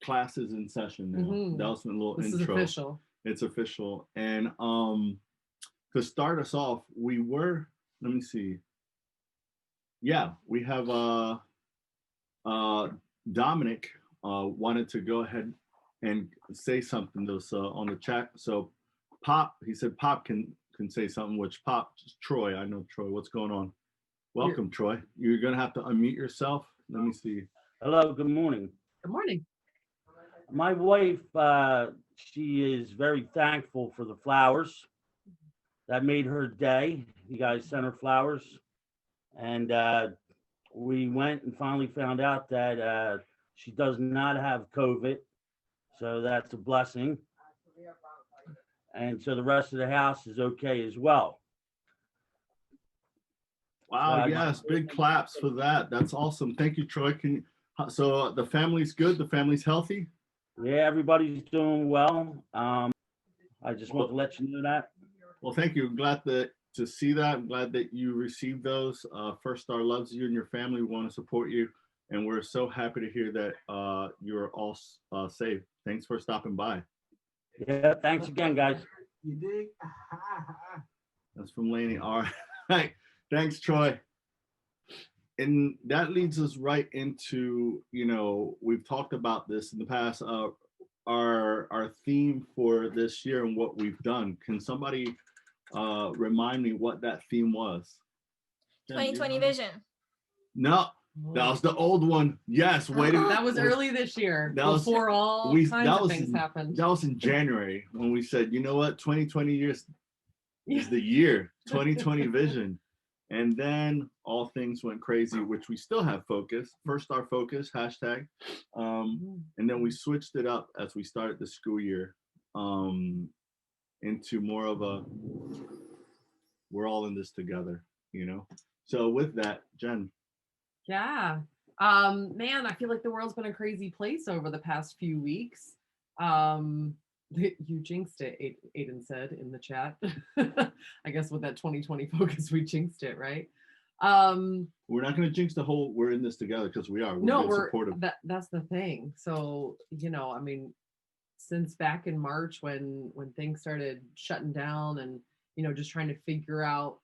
class is in session now. That was a little This is intro. official. It's official. And to start us off, we were, let me see. Yeah, we have uh Dominic wanted to go ahead and say something to us on the chat. So Pop, he said Pop can say something, which Pop, Troy, I know Troy, what's going on? You're, Welcome, Troy. You're gonna have to unmute yourself. Let me see. Hello, good morning. good morning. My wife, she is very thankful for the flowers. That made her day. You guys sent her flowers. And we went and finally found out that she does not have COVID. So that's a blessing. And so the rest of the house is okay as well. So Wow, yes, big claps for that. That's awesome. Thank you, Troy. So the family's good. The family's healthy. yeah, everybody's doing well. I just want to Well, let you know that. well, thank you. I'm glad to see that. I'm glad that you received those. First Star loves you and your family. We want to support you, and we're so happy to hear that you're all safe. Thanks for stopping by. Yeah, thanks again, guys. You dig? That's from Laney. All right. Thanks, Troy. And that leads us right into, we've talked about this in the past, our theme for this year and what we've done. Can somebody remind me what that theme was? 2020 vision. No, that was the old one. Yes, wait a minute. That was early this year. That was- Before all kinds of things happened. That was in January when we said, you know what, 2020 years is the year, 2020 vision. And then all things went crazy, which we still have focus, First Star Focus, hashtag. And then we switched it up as we started the school year into more of a, we're all in this together, So with that, Jen. Yeah. Man, I feel like the world's been a crazy place over the past few weeks. You jinxed it, Aiden said in the chat. I guess with that 2020 focus, we jinxed it, right? We're not going to jinx the whole, we're in this together because we are. We're supportive. That's the thing. So, I mean, since back in March when things started shutting down and, just trying to figure out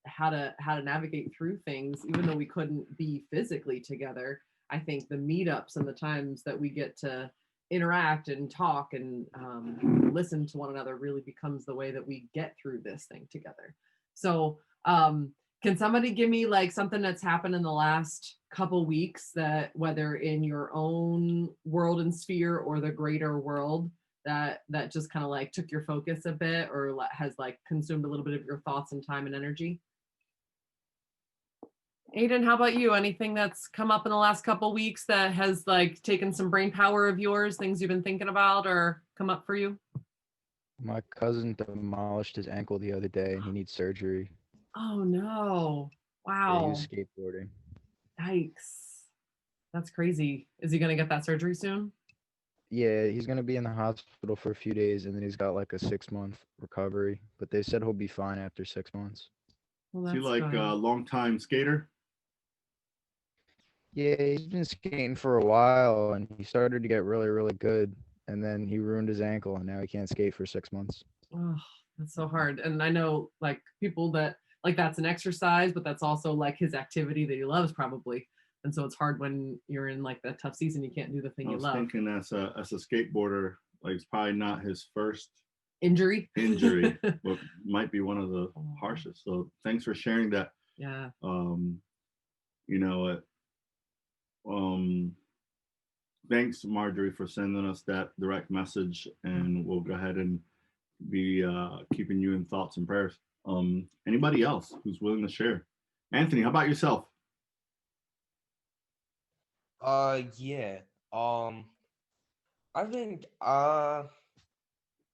how to navigate through things, even though we couldn't be physically together, I think the meetups and the times that we get to interact and talk and listen to one another really becomes the way that we get through this thing together. So can somebody give me like something that's happened in the last couple weeks that whether in your own world and sphere or the greater world that just kind of like took your focus a bit or has like consumed a little bit of your thoughts and time and energy? Aiden, how about you? Anything that's come up in the last couple weeks that has like taken some brain power of yours, things you've been thinking about or come up for you? My cousin demolished his ankle the other day and he needs surgery. Oh no. Yeah, he Wow. was skateboarding. Yikes. That's crazy. Is he going to get that surgery soon? Yeah, he's going to be in the hospital for a few days and then he's got like a 6-month recovery, but they said he'll be fine after 6 months. Well, Is he like a long-time skater? Yeah, he's been skating for a while and he started to get really, really good. And then he ruined his ankle and now he can't skate for 6 months. Oh, that's so hard. And I know like people that like that's an exercise, but that's also like his activity that he loves probably. And so it's hard when you're in like that tough season, you can't do the thing you love. I was thinking as a skateboarder, like it's probably not his first injury, but might be one of the harshest. So thanks for sharing that. Yeah. Thanks Marjorie for sending us that direct message, and we'll go ahead and be keeping you in thoughts and prayers. Anybody else who's willing to share? Anthony, how about yourself? Yeah. I've been I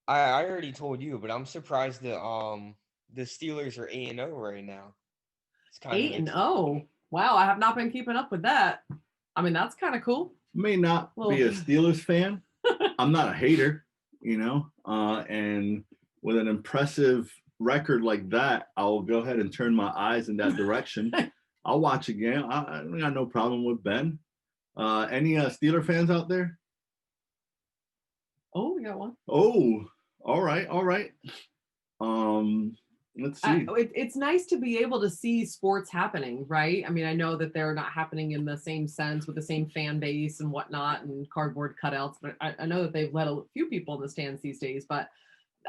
already told you, but I'm surprised that the Steelers are 8-0 right now. It's kind 8-0. Wow, I have not been keeping up with that. I mean, that's kind of cool. May not be a Steelers fan. I'm not a hater, and with an impressive record like that, I will go ahead and turn my eyes in that direction. I'll watch again. I got no problem with Ben. Any Steeler fans out there? Oh, we got one. Oh, all right, all right. Let's see. It's nice to be able to see sports happening, right? I mean, I know that they're not happening in the same sense with the same fan base and whatnot and cardboard cutouts, but I know that they've let a few people in the stands these days. But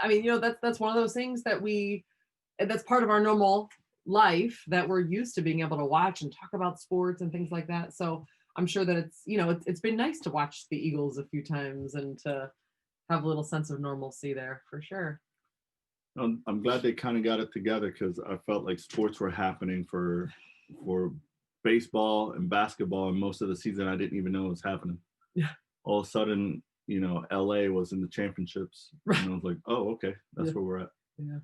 I mean, that's one of those things that's part of our normal life that we're used to being able to watch and talk about sports and things like that. So I'm sure that it's been nice to watch the Eagles a few times and to have a little sense of normalcy there for sure. I'm glad they kind of got it together because I felt like sports were happening for baseball and basketball, and most of the season I didn't even know it was happening. Yeah. All of a sudden, LA was in the championships, and I was like, oh, okay, that's where we're at. Yeah.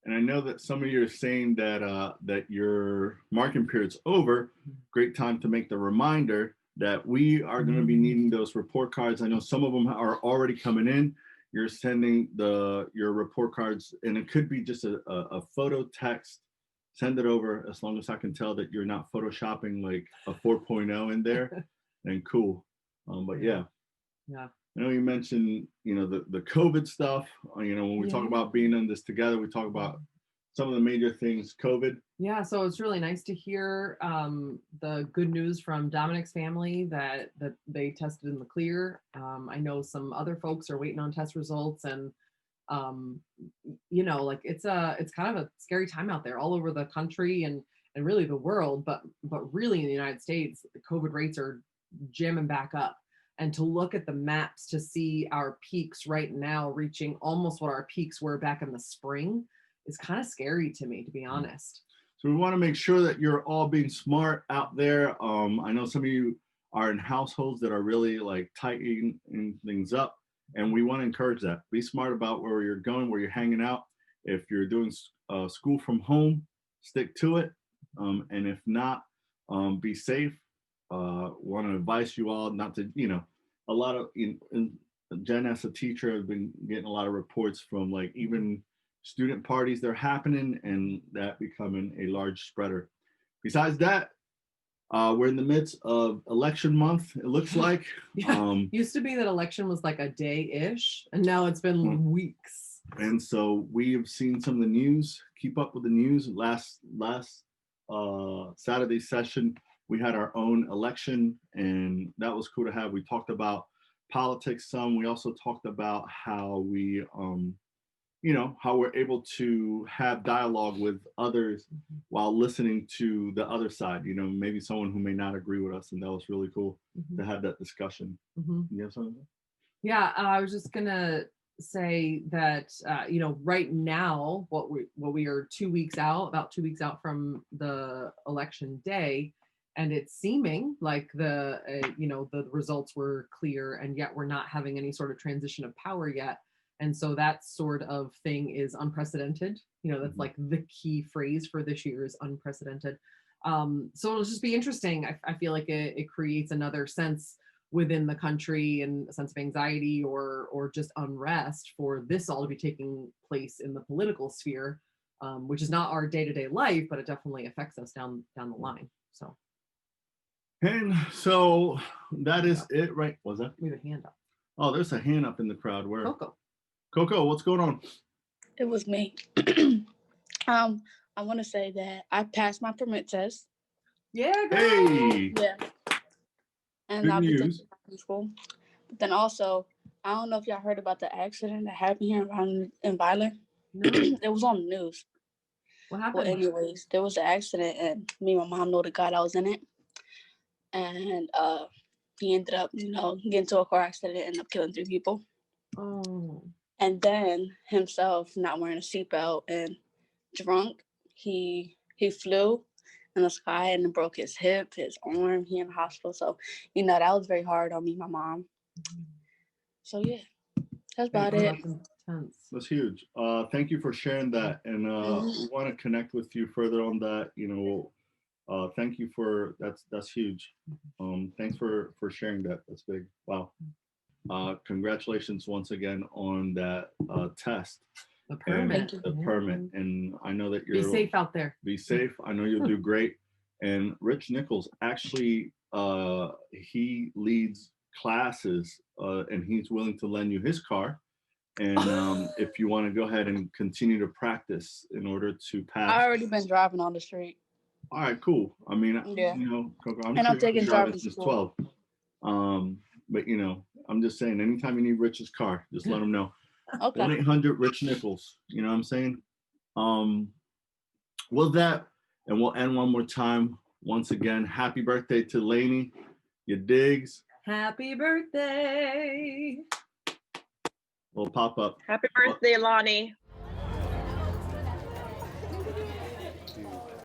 And I know that some of you are saying that your marking period's over. Great time to make the reminder that we are going to be needing those report cards. I know some of them are already coming in. You're sending your report cards, and it could be just a photo text. Send it over as long as I can tell that you're not photoshopping like a 4.0 in there. And cool. But yeah. Yeah. I know you mentioned, the COVID stuff. When we talk about being in this together, we talk about some of the major things, COVID. Yeah, so it's really nice to hear the good news from Dominic's family that they tested in the clear. I know some other folks are waiting on test results, and like it's kind of a scary time out there all over the country and really the world, but really in the United States, the COVID rates are jamming back up. And to look at the maps to see our peaks right now reaching almost what our peaks were back in the spring is kind of scary to me, to be honest. So we want to make sure that you're all being smart out there. I know some of you are in households that are really like tightening things up, and we want to encourage that. Be smart about where you're going, where you're hanging out. If you're doing school from home, stick to it. And if not, be safe. Want to advise you all not to, a lot of, Jen as a teacher, has been getting a lot of reports from like even student parties that are happening and that becoming a large spreader. Besides that, we're in the midst of election month, it looks like. Yeah. Used to be that election was like a day-ish, and now it's been weeks. And so we have seen some of the news, keep up with the news. Last Saturday session, we had our own election, and that was cool to have. We talked about politics some. We also talked about how we how we're able to have dialogue with others while listening to the other side, maybe someone who may not agree with us. And that was really cool to have that discussion. You have something? Yeah, I was just gonna say that, right now, what we are 2 weeks out, about 2 weeks out from the election day, and it's seeming like the results were clear, and yet we're not having any sort of transition of power yet. And so that sort of thing is unprecedented. That's like the key phrase for this year is unprecedented. So it'll just be interesting. I feel like it creates another sense within the country and a sense of anxiety or just unrest for this all to be taking place in the political sphere, which is not our day-to-day life, but it definitely affects us down the line. So. And so that is it, right? Was that? We have a hand up. Oh, there's a hand up in the crowd. Where? Coco, what's going on? It was me. I want to say that I passed my permit test. Yeah, girl. Hey. Yeah. And Good I'll be news. taking school. But then also, I don't know if y'all heard about the accident that happened here in Violent. No. It was on the news. What happened? Well, anyways, there was an accident, and me and my mom know the guy that was in it. And he ended up, getting into a car accident and ended up killing 3 people. Oh. And then himself not wearing a seatbelt and drunk, he flew in the sky and broke his hip, his arm. He in the hospital. So, that was very hard on me, my mom. So yeah, that's about it. That's huge. Thank you for sharing that. And we want to connect with you further on that. Thank you for that's huge. Thanks for sharing that. That's big. Wow. Congratulations once again on that test. The permit. The permit. And I know that you're be safe out there. Be safe. I know you'll do great. And Rich Nichols actually he leads classes, and he's willing to lend you his car. And if you want to go ahead and continue to practice in order to pass. I already been driving on the street. All right, cool. I mean, Yeah. you know, Coco, I'm And sure I'm taking you've been driving driving since school. 12. But you know, I'm just saying, anytime you need Rich's car, just let him know. Okay. 1-800-RICH Nichols. You know what I'm saying? With that, and we'll end one more time. Once again, happy birthday to Lainey. You digs. Happy birthday. We'll pop up. Happy birthday, Lonnie.